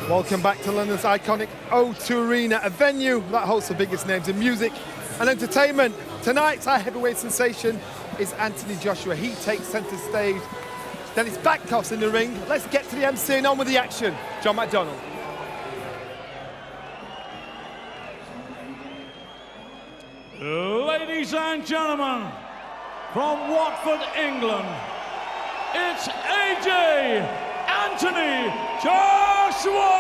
Welcome back to London's iconic O2 Arena, a venue that hosts the biggest names in music and entertainment. Tonight's our heavyweight sensation is Anthony Joshua. He takes centre stage. Then it's Bختوf in the ring. Let's get to the MC and on with the action. John McDonald. Ladies and gentlemen, from Watford, England, it's AJ Anthony Joshua!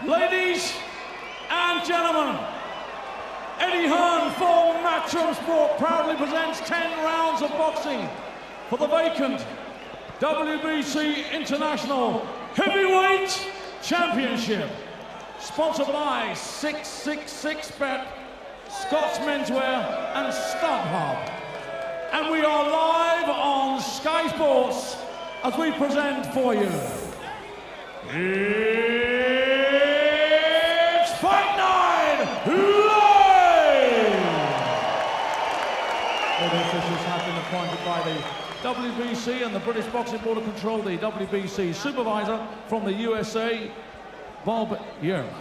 Ladies and gentlemen, Eddie Hearn for Matchroom Sport proudly presents 10 rounds of boxing for the vacant WBC International Heavyweight Championship. Sponsored by 666bet, Scott's Menswear and StubHub. And we are live on Sky Sports as we present for you. Fight Night Live! All the officials have been appointed by the WBC and the British Boxing Board of Control, the WBC supervisor from the USA, Bob Yearman.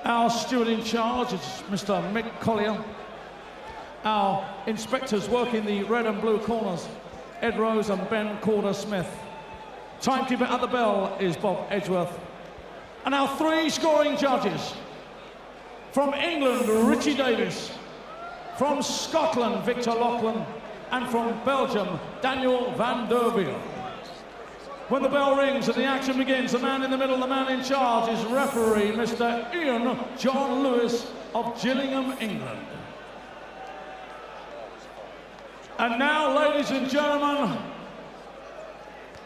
Our steward in charge is Mr. Mick Collier. Our inspectors working the red and blue corners, Ed Rose and Ben Corder-Smith. Timekeeper at the bell is Bob Edgeworth. And our 3 scoring judges. From England, Richie Davis. From Scotland, Victor Loughlin. And from Belgium, Daniel van der Wiel. When the bell rings and the action begins, the man in the middle, the man in charge is referee Mr. Ian John Lewis of Gillingham, England. And now, ladies and gentlemen,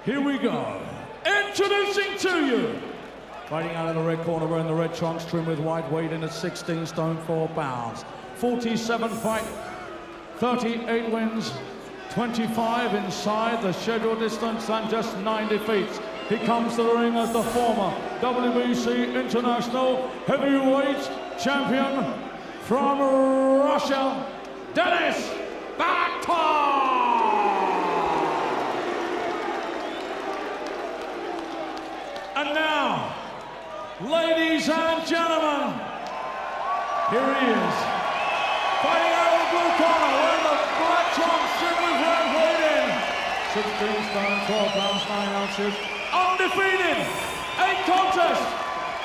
here we go. Introducing to you, fighting out of the red corner, wearing the red trunks, trimmed with white, weighed in at 16 stone 4 pounds. 47 fight, 38 wins, 25 inside the scheduled distance, and just 9 defeats. He comes to the ring as the former WBC International Heavyweight Champion from Russia, Deniz Bختوف! And now, ladies and gentlemen, here he is, fighting out of the blue corner, wearing the black trunks, trimmed with red, weighed in 16 stone, 12 pounds, 9 ounces, undefeated, 8 contests,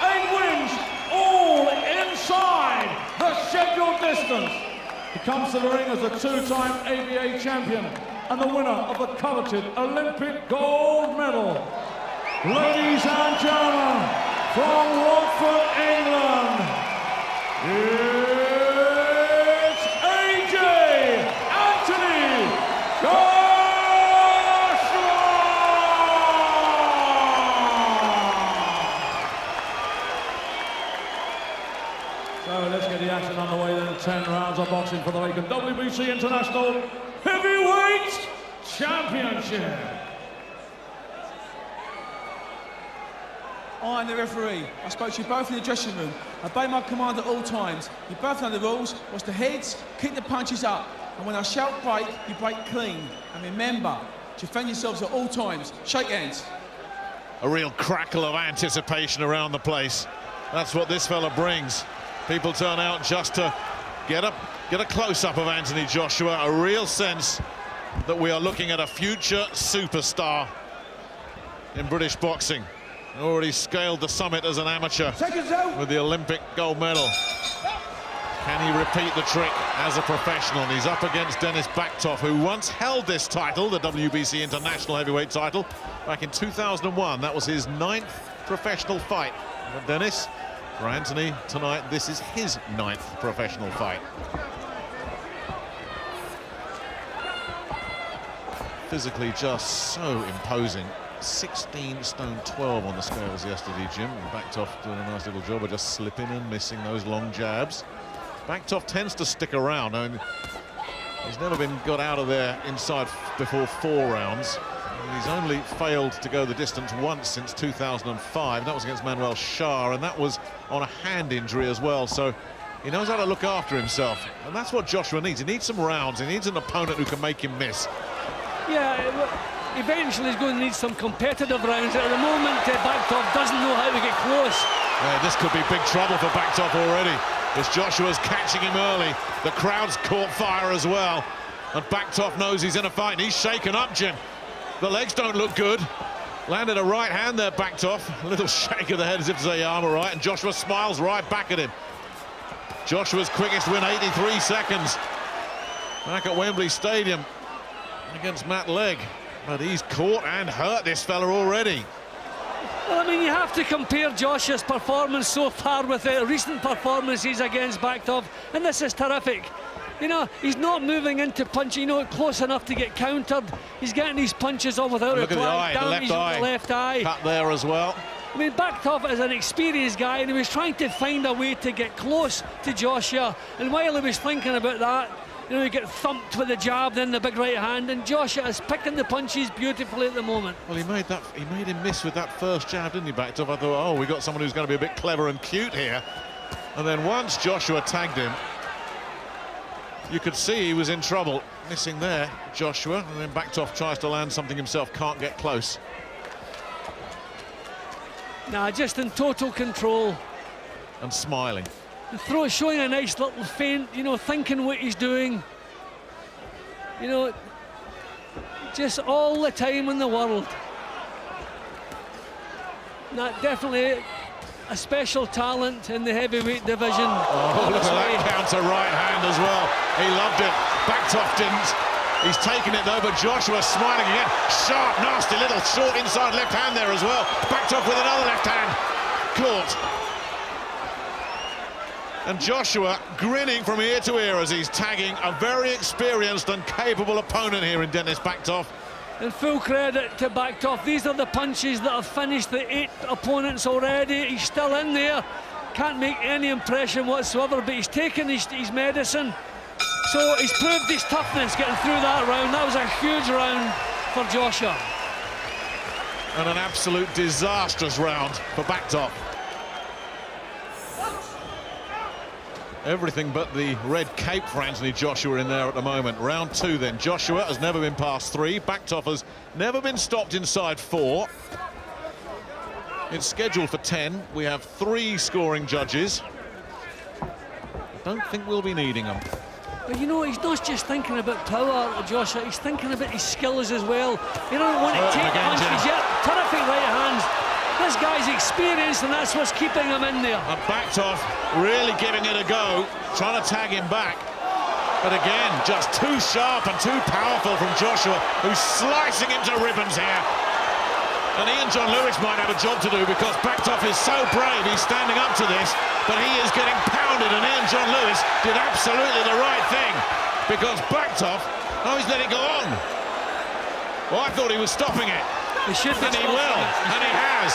8 wins, all inside the scheduled distance. He comes to the ring as a 2-time ABA champion and the winner of the coveted Olympic gold medal. Ladies and gentlemen, from Watford, England, it's AJ Anthony Joshua! boxing for the vacant WBC International Heavyweight Championship. I am the referee. I spoke to you both in the dressing room. Obey my command at all times. You both know the rules. Watch the heads, keep the punches up. And when I shout break, you break clean. And remember, defend yourselves at all times. Shake hands. A real crackle of anticipation around the place. That's what this fella brings. People turn out just to get a close-up of Anthony Joshua. A real sense that we are looking at a future superstar in British boxing. Already scaled the summit as an amateur with the Olympic gold medal. Can he repeat the trick as a professional? And he's up against Deniz Bختوف, who once held this title, the WBC International Heavyweight title, back in 2001. That was his 9th professional fight. But Deniz, for Anthony tonight, this is his 9th professional fight. Physically just so imposing. 16 stone 12 on the scales yesterday, Jim. And Bختوف doing a nice little job of just slipping and missing those long jabs. Bختوf tends to stick around. I mean, he's never been got out of there inside before 4 rounds. And he's only failed to go the distance once since 2005. That was against Manuel Shah, and that was on a hand injury as well. So he knows how to look after himself. And that's what Joshua needs. He needs some rounds. He needs an opponent who can make him miss. Yeah, eventually he's going to need some competitive rounds. At the moment, Bختوf doesn't know how to get close. Yeah, this could be big trouble for Bختوf already, as Joshua's catching him early. The crowd's caught fire as well, and Bختوf knows he's in a fight. He's shaken up, Jim. The legs don't look good. Landed a right hand there, Bختوf. A little shake of the head as if to say, yeah, I'm all right, and Joshua smiles right back at him. Joshua's quickest win, 83 seconds. Back at Wembley Stadium against Matt Legg. But he's caught and hurt this fella already. Well, I mean, you have to compare Joshua's performance so far with the recent performances against Bختوf, and this is terrific. You know, he's not moving into punch, you know, close enough to get countered. He's getting these punches off without reply. Look at the left eye. Cut there as well. I mean, Bختوf is an experienced guy, and he was trying to find a way to get close to Joshua. And while he was thinking about that, you know, he get thumped with the jab, then the big right hand, and Joshua is picking the punches beautifully at the moment. Well, he made him miss with that first jab, didn't he, Bختوf? I thought, oh, we got someone who's going to be a bit clever and cute here. And then once Joshua tagged him, you could see he was in trouble. Missing there, Joshua, and then Bختوf tries to land something himself, can't get close. Nah, just in total control. And smiling. Showing a nice little feint, you know, thinking what he's doing. You know, just all the time in the world. That definitely a special talent in the heavyweight division. Oh, look at that counter right hand as well. He loved it. Bختوf didn't. He's taken it though, but Joshua smiling again. Sharp, nasty little short inside left hand there as well. Bختوf with another left hand. Caught. And Joshua grinning from ear to ear as he's tagging a very experienced and capable opponent here in Deniz Bختوf. And full credit to Bختوf. These are the punches that have finished the 8 opponents already. He's still in there. Can't make any impression whatsoever, but he's taken his medicine. So he's proved his toughness getting through that round. That was a huge round for Joshua. And an absolute disastrous round for Bختوf. Everything but the red cape for Anthony Joshua in there at the moment. Round 2 then. Joshua has never been past 3. Bختوf has never been stopped inside 4. It's scheduled for 10. We have 3 scoring judges. I don't think we'll be needing them. But you know, he's not just thinking about power, Joshua. He's thinking about his skills as well. You don't want to take punches yet. Terrific right hands. This guy's experienced, and that's what's keeping him in there. And Bختof really giving it a go, trying to tag him back. But again, just too sharp and too powerful from Joshua, who's slicing him to ribbons here. And Ian John Lewis might have a job to do, because Bختof is so brave, he's standing up to this, but he is getting pounded, and Ian John Lewis did absolutely the right thing, because Bختof, oh, he's let it go on. Well, I thought he was stopping it. He should be, and he will, and he has.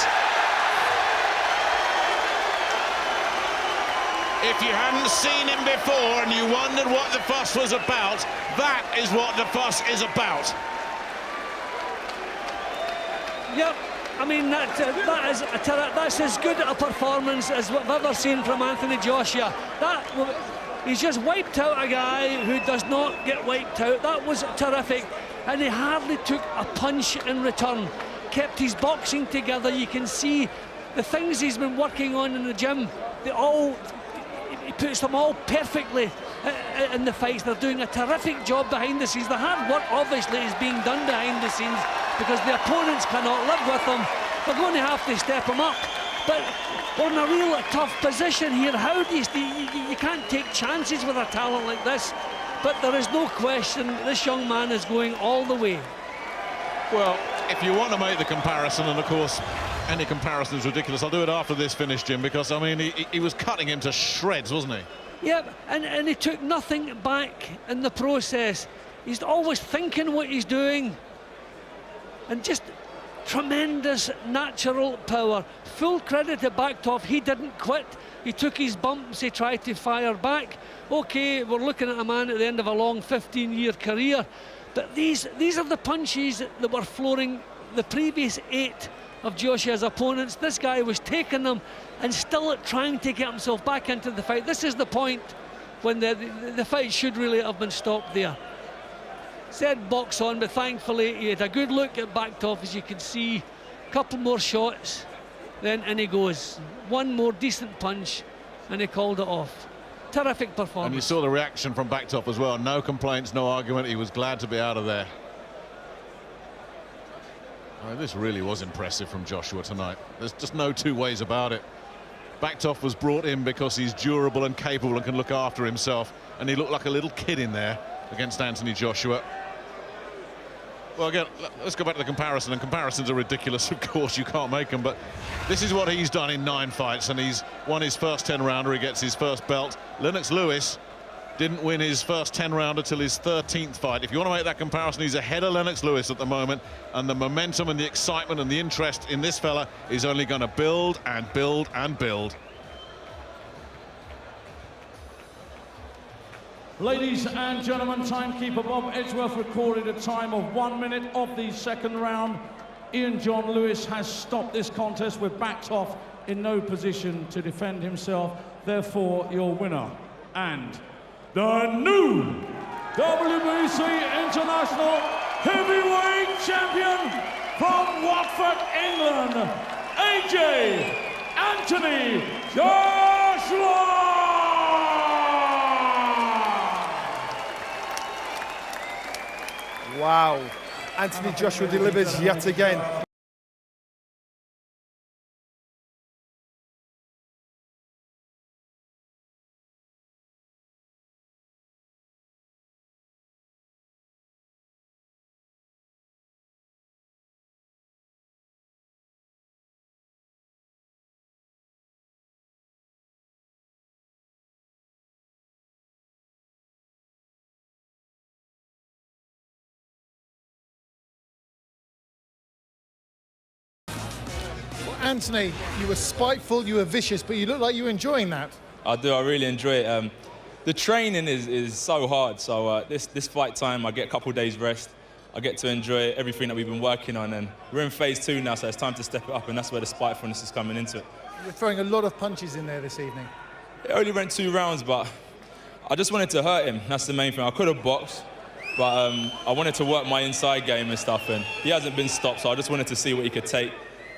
If you hadn't seen him before and you wondered what the fuss was about, that is what the fuss is about. Yep, I mean, that's as good a performance as we've ever seen from Anthony Joshua. He's just wiped out a guy who does not get wiped out. That was terrific, and he hardly took a punch in return. Kept his boxing together. You can see the things he's been working on in the gym. He puts them all perfectly in the fights. They're doing a terrific job behind the scenes. The hard work obviously is being done behind the scenes because the opponents cannot live with them. They're going to have to step them up. But we're in a real tough position here. How do you can't take chances with a talent like this. But there is no question this young man is going all the way. Well, if you want to make the comparison, and of course any comparison is ridiculous, I'll do it after this finish, Jim, because I mean he was cutting him to shreds, wasn't he? Yep, and he took nothing back in the process. He's always thinking what he's doing, and just tremendous natural power. Full credit to Bختوف, he didn't quit. He took his bumps, he tried to fire back. Okay, we're looking at a man at the end of a long 15-year career, but these are the punches that were flooring the previous 8 of Joshua's opponents. This guy was taking them and still trying to get himself back into the fight. This is the point when the fight should really have been stopped there. Said box on, but thankfully he had a good look at Bختوف, as you can see. A couple more shots, then in he goes. One more decent punch, and he called it off. Terrific performance. And you saw the reaction from Bختوf as well. No complaints, no argument. He was glad to be out of there. I mean, this really was impressive from Joshua tonight. There's just no two ways about it. Bختوf was brought in because he's durable and capable and can look after himself, and he looked like a little kid in there against Anthony Joshua. Well, again, let's go back to the comparison, and comparisons are ridiculous, of course, you can't make them, but this is what he's done in 9 fights, and he's won his first 10-rounder, he gets his first belt. Lennox Lewis didn't win his first 10-rounder till his 13th fight. If you want to make that comparison, he's ahead of Lennox Lewis at the moment, and the momentum and the excitement and the interest in this fella is only going to build and build and build. Ladies and gentlemen, timekeeper Bob Edgeworth recorded a time of 1 minute of the second round. Ian John Lewis has stopped this contest with Bختوf in no position to defend himself. Therefore, your winner and the new WBC International Heavyweight Champion from Watford, England, AJ Anthony Joshua! Wow, Anthony Joshua delivers yet again. Anthony, you were spiteful, you were vicious, but you look like you were enjoying that. I do, I really enjoy it. The training is so hard, so this fight time, I get a couple of days rest. I get to enjoy everything that we've been working on, and we're in phase 2 now, so it's time to step it up, and that's where the spitefulness is coming into it. You're throwing a lot of punches in there this evening. It only went 2 rounds, but I just wanted to hurt him. That's the main thing. I could have boxed, but I wanted to work my inside game and stuff, and he hasn't been stopped, so I just wanted to see what he could take.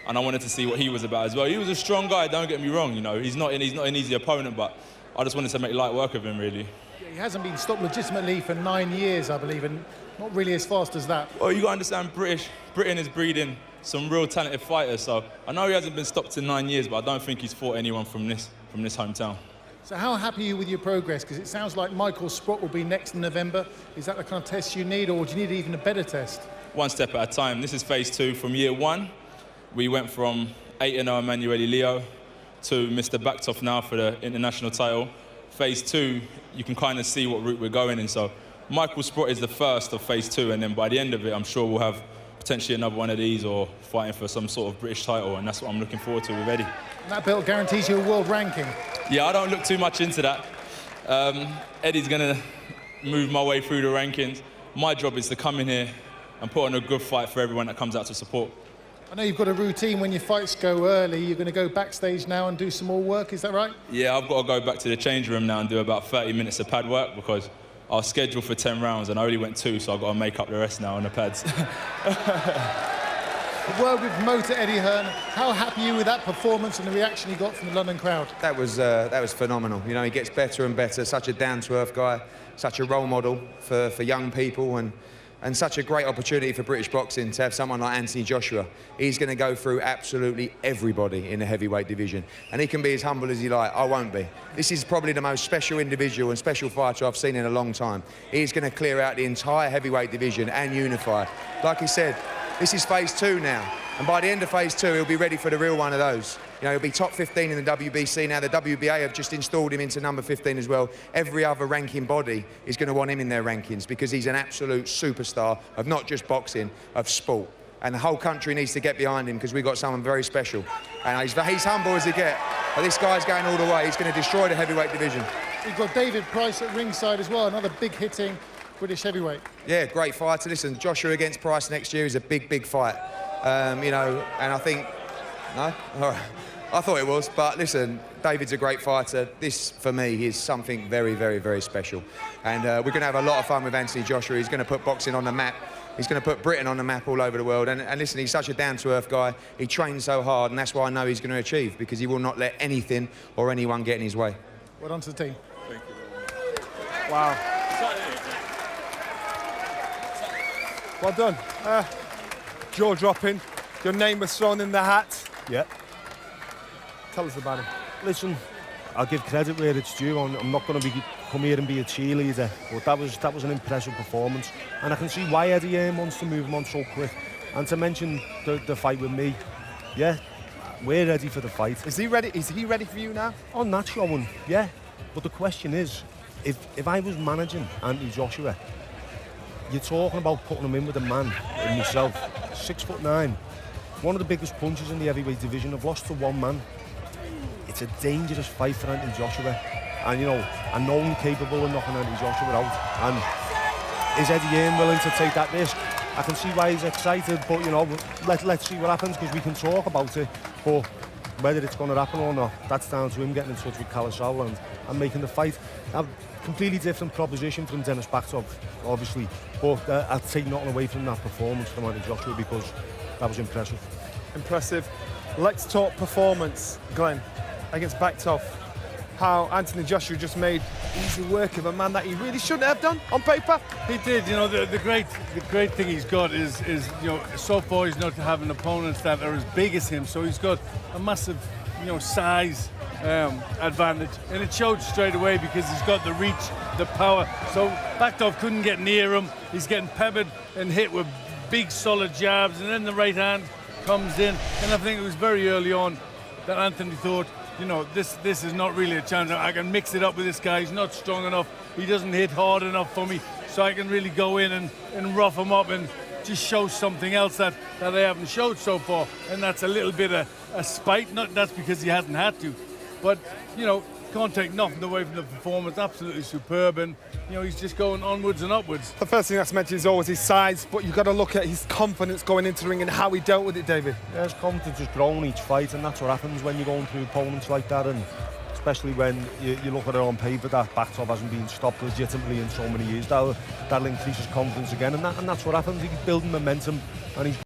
And I wanted to see what he was about as well. He was a strong guy, don't get me wrong, you know. He's not an easy opponent, but I just wanted to make light work of him, really. Yeah, he hasn't been stopped legitimately for 9 years, I believe, and not really as fast as that. Well, you got to understand, Britain is breeding some real talented fighters, so I know he hasn't been stopped in 9 years, but I don't think he's fought anyone from this hometown. So how happy are you with your progress? Because it sounds like Michael Sprott will be next in November. Is that the kind of test you need, or do you need even a better test? One step at a time. This is phase 2 from year 1. We went from 8-0 Emanuele Leo to Mr. Bختوf now for the international title. Phase 2, you can kind of see what route we're going in. So Michael Sprott is the first of phase 2, and then by the end of it, I'm sure we'll have potentially another one of these or fighting for some sort of British title, and that's what I'm looking forward to with Eddie. And that belt guarantees you a world ranking. Yeah, I don't look too much into that. Eddie's going to move my way through the rankings. My job is to come in here and put on a good fight for everyone that comes out to support. I know you've got a routine when your fights go early. You're going to go backstage now and do some more work, is that right? Yeah, I've got to go back to the change room now and do about 30 minutes of pad work because I was scheduled for 10 rounds and I only went 2, so I've got to make up the rest now on the pads. A word with motor Eddie Hearn. How happy are you with that performance and the reaction he got from the London crowd? That was phenomenal. You know, he gets better and better. Such a down-to-earth guy, such a role model for young people, and such a great opportunity for British boxing to have someone like Anthony Joshua. He's going to go through absolutely everybody in the heavyweight division, and he can be as humble as he like. I won't be. This is probably the most special individual and special fighter I've seen in a long time. He's going to clear out the entire heavyweight division and unify. Like he said, this is phase 2 now, and by the end of phase 2, he'll be ready for the real one of those. You know, he'll be top 15 in the WBC now. The WBA have just installed him into number 15 as well. Every other ranking body is going to want him in their rankings because he's an absolute superstar of not just boxing, of sport. And the whole country needs to get behind him because we've got someone very special. And he's humble as he gets, but this guy's going all the way. He's going to destroy the heavyweight division. You've got David Price at ringside as well, another big hitting British heavyweight. Yeah, great fighter. Listen, Joshua against Price next year is a big, big fight. You know, and I think, no? All right. I thought it was, but listen, David's a great fighter. This, for me, is something very, very, very special. And we're going to have a lot of fun with Anthony Joshua. He's going to put boxing on the map. He's going to put Britain on the map all over the world. And listen, he's such a down-to-earth guy. He trains so hard, and that's why I know he's going to achieve, because he will not let anything or anyone get in his way. Well done to the team. Thank you. Wow. Well done. Jaw-dropping. Your name was thrown in the hat. Yeah. Tell us about it. Listen, I'll give credit where it's due. I'm not going to come here and be a cheerleader, but that was an impressive performance, and I can see why Eddie wants to move him on so quick. And to mention the fight with me, yeah, we're ready for the fight. Is he ready? Is he ready for you now? On that showing, yeah. But the question is, if I was managing Anthony Joshua, you're talking about putting him in with a man in myself, 6'9", one of the biggest punchers in the heavyweight division. I've lost to one man. It's a dangerous fight for Anthony Joshua, and you know, I know I'm capable of knocking Anthony Joshua out. And is Eddie willing to take that risk? I can see why he's excited, but you know, let's see what happens, because we can talk about it, but whether it's going to happen or not, that's down to him getting in touch with Kalasal and making the fight. A completely different proposition from Dennis Bختوف, obviously, but I'll take nothing away from that performance from Anthony Joshua, because that was impressive. Impressive. Let's talk performance, Glenn, against Bختوف. How Anthony Joshua just made easy work of a man that he really shouldn't have done on paper. He did. You know, the great thing he's got is you know, so far he's not having opponents that are as big as him, so he's got a massive, you know, size advantage, and it showed straight away because he's got the reach, the power. So Bختوف couldn't get near him. He's getting peppered and hit with big solid jabs, and then the right hand comes in, and I think it was very early on that Anthony thought, you know, this is not really a chance. I can mix it up with this guy. He's not strong enough. He doesn't hit hard enough for me, so I can really go in and rough him up and just show something else that I haven't showed so far, and that's a little bit of a spite. Not that's because he hasn't had to, but you know, can't take nothing away from the performance. Absolutely superb, and you know, he's just going onwards and upwards. The first thing that's mentioned is always his size, but you've got to look at his confidence going into the ring and how he dealt with it, David. Yeah, his confidence has grown each fight, and that's what happens when you're going through opponents like that, and especially when you look at it on paper that Bختوف hasn't been stopped legitimately in so many years. That'll increase his confidence again, and that's what happens. He's building momentum, and he's